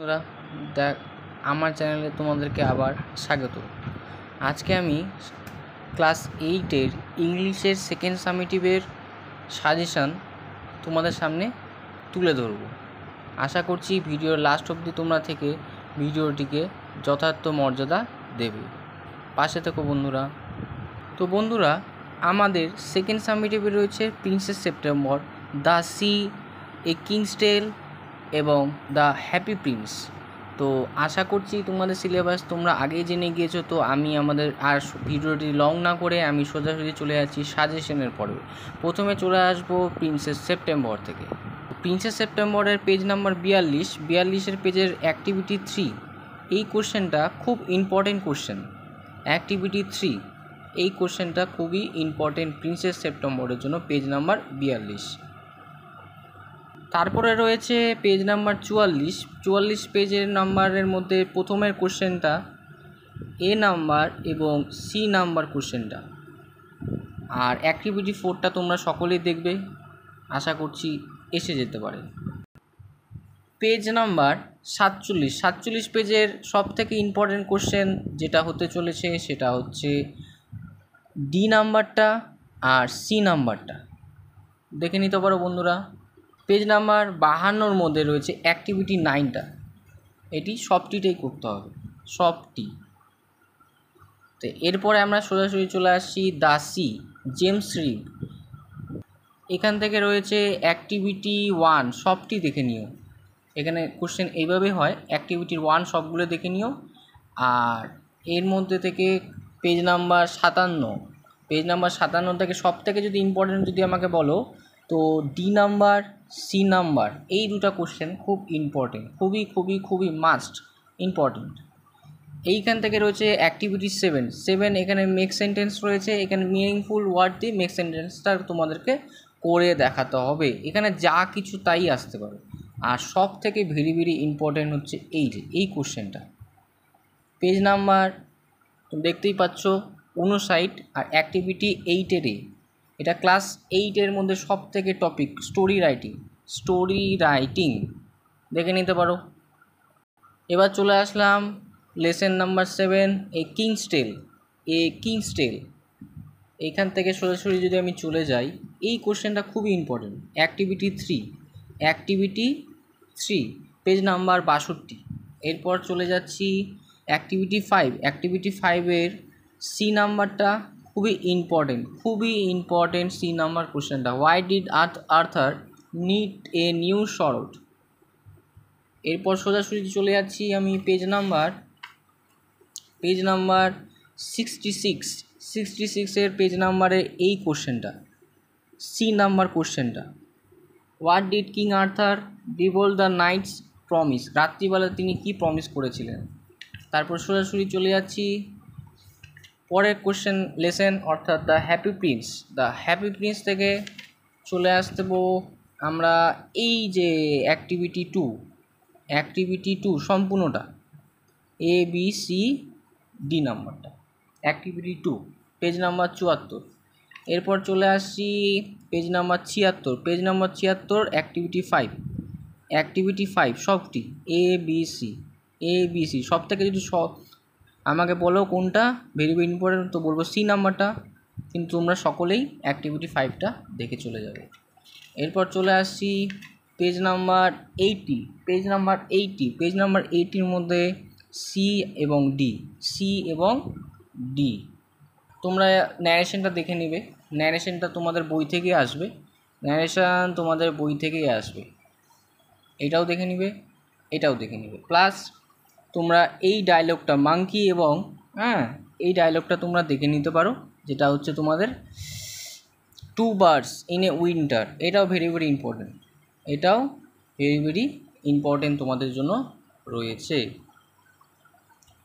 বন্ধুরা দেখ আমার চ্যানেলে তোমাদেরকে আবার স্বাগত। আজকে আমি ক্লাস 8-এর ইংলিশের সেকেন্ড সামেটিভের সাজেশান তোমাদের সামনে তুলে ধরব। আশা করছি ভিডিওর লাস্ট অবধি তোমরা থেকে ভিডিওটিকে যথার্থ মর্যাদা দেবে। পাশে থেকো বন্ধুরা। তো বন্ধুরা, আমাদের সেকেন্ড সামেটিভে রয়েছে Princess September, the sea, a king's tale এবং দ্য হ্যাপি প্রিন্স। তো আশা করছি তোমাদের সিলেবাস তোমরা আগেই জেনে গিয়েছো। তো আমি আর ভিডিওটি লং না করে আমি সোজাসুজি চলে যাচ্ছি সাজেশনের পরে। প্রথমে চলে আসবো প্রিন্সেস সেপ্টেম্বর থেকে। প্রিন্সেস সেপ্টেম্বরের পেজ নাম্বার 42 পেজের অ্যাক্টিভিটি 3। এই কোশ্চেনটা খুব ইম্পর্টেন্ট কোশ্চেন। অ্যাক্টিভিটি 3 এই কোশ্চেনটা খুবই ইম্পর্টেন্ট প্রিন্সেস সেপ্টেম্বরের জন্য, পেজ নাম্বার 42। তারপরে রয়েছে পেজ নাম্বার 44 পেজের নাম্বারের মধ্যে প্রথমের কোশ্চেনটা এ নাম্বার এবং সি নাম্বার কোশ্চেনটা। আর অ্যাক্টিভিটি 4টা তোমরা সকলেই দেখবে, আশা করছি এসে যেতে পারে। পেজ নাম্বার 47 পেজের সবথেকে ইম্পর্টেন্ট কোশ্চেন যেটা হতে চলেছে সেটা হচ্ছে ডি নাম্বারটা আর সি নাম্বারটা। দেখে নিতে পারো বন্ধুরা। পেজ নাম্বার 52 মধ্যে রয়েছে অ্যাক্টিভিটি 9টা। এটি সবটিটাই করতে হবে, সবটি। তো এরপরে আমরা সোজাসুজি চলে আসছি দ্য সি, জেমস রিভ। এখান থেকে রয়েছে অ্যাক্টিভিটি 1, সবটি দেখে নিও। এখানে কোশ্চেন এইভাবে হয়, অ্যাক্টিভিটির 1 সবগুলো দেখে নিও। আর এর মধ্যে থেকে পেজ নাম্বার 57 থেকে সব থেকে যদি ইম্পর্টেন্ট যদি আমাকে বলো তো ডি নাম্বার, সি নাম্বার, এই দুটো কোশ্চেন খুব ইম্পর্টেন্ট, খুবই মাস্ট ইম্পর্টেন্ট। এইখান থেকে রয়েছে অ্যাক্টিভিটি 7। এখানে মেক সেন্টেন্স রয়েছে। এখানে মিনিংফুল ওয়ার্ড দিয়ে মেক সেন্টেন্সটা তোমাদেরকে করে দেখাতে হবে। এখানে যা কিছু তাই আসতে পারে। আর সব থেকে ভেরি ইম্পর্টেন্ট হচ্ছে এই কোশ্চেনটা। পেজ নাম্বার দেখতেই পাচ্ছ 59 আর অ্যাক্টিভিটি 8-এ। এটা ক্লাস 8-এর মধ্যে সব থেকে টপিক স্টোরি রাইটিং দেখে নিতে পারো। এবার চলে আসলাম লেসন নাম্বার 7, এ কিংস টেল। এইখান থেকে সোজাসুজি যদি আমি চলে যাই, এই কোশ্চেনটা খুবই ইম্পর্টেন্ট। Activity 3 page number 62। এরপর চলে যাচ্ছি অ্যাক্টিভিটি 5 সি নাম্বারটা খুবই ইম্পর্টেন্ট সি নাম্বার কোশ্চেনটা। Why did Arthur need a new short. এরপর সোজাসুজি চলে যাচ্ছি আমি পেজ নাম্বার 66 পেজ নাম্বারে এই কোশ্চেনটা, সি নাম্বার কোশ্চেনটা। What did King Arthur devolve the knights promise. রাত্রিবেলা তিনি কি প্রমিস করেছিলেন। তারপর সোজাসুজি চলে যাচ্ছি পরের কোশ্চেন লেসেন, অর্থাৎ দ্য হ্যাপি প্রিন্স থেকে চলে আসতে আমরা এই যে অ্যাক্টিভিটি 2 সম্পূর্ণটা এ বি সি ডি নাম্বারটা, অ্যাক্টিভিটি 2 পেজ নাম্বার 74। এরপর চলে আসছি পেজ নাম্বার 76 অ্যাক্টিভিটি 5 সবটি এ বি সি সব থেকে যদি আমাকে বলো কোনটা ভেরি ইম্পর্টেন্ট, তো বলবো সি নাম্বারটা। কিন্তু তোমরা সকলেই অ্যাক্টিভিটি 5টা দেখে চলে যাবে। এরপর চলে আসছি পেজ নাম্বার 80 মধ্যে সি এবং ডি। তোমরা ন্যারেশনটা দেখে নিবে। ন্যারেশনটা তোমাদের বই থেকেই আসবে। এটাও দেখে নিবে প্লাস তোমরা এই ডায়লগটা মাঙ্কি এবং এই ডায়লগটা তোমরা দেখে নিতে পারো, যেটা হচ্ছে তোমাদের 2 বার্ডস ইন এ উইন্টার। এটাও ভেরি ইম্পর্টেন্ট তোমাদের জন্য রয়েছে।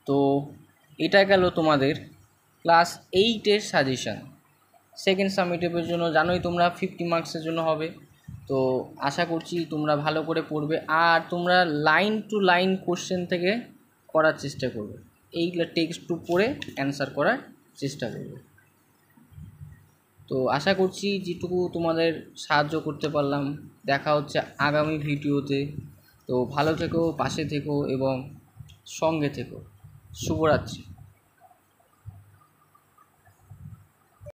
তো এটা গেল তোমাদের ক্লাস 8-এর সাজেশান সেকেন্ড সামেটিভের জন্য। জানোই তোমরা 50 মার্কসের জন্য হবে। তো আশা করছি তোমরা ভালো করে পড়বে। আর তোমরা লাইন টু লাইন কোশ্চেন থেকে করার চেষ্টা করবে। এইগুলো টেক্সট টু পড়ে অ্যান্সার করার চেষ্টা করবে। তো আশা করছি যেটুকু তোমাদের সাহায্য করতে পারলাম। দেখা হচ্ছে আগামী ভিডিওতে। তো ভালো থেকো, পাশে থেকো এবং সঙ্গে থেকো। শুভরাত্রি।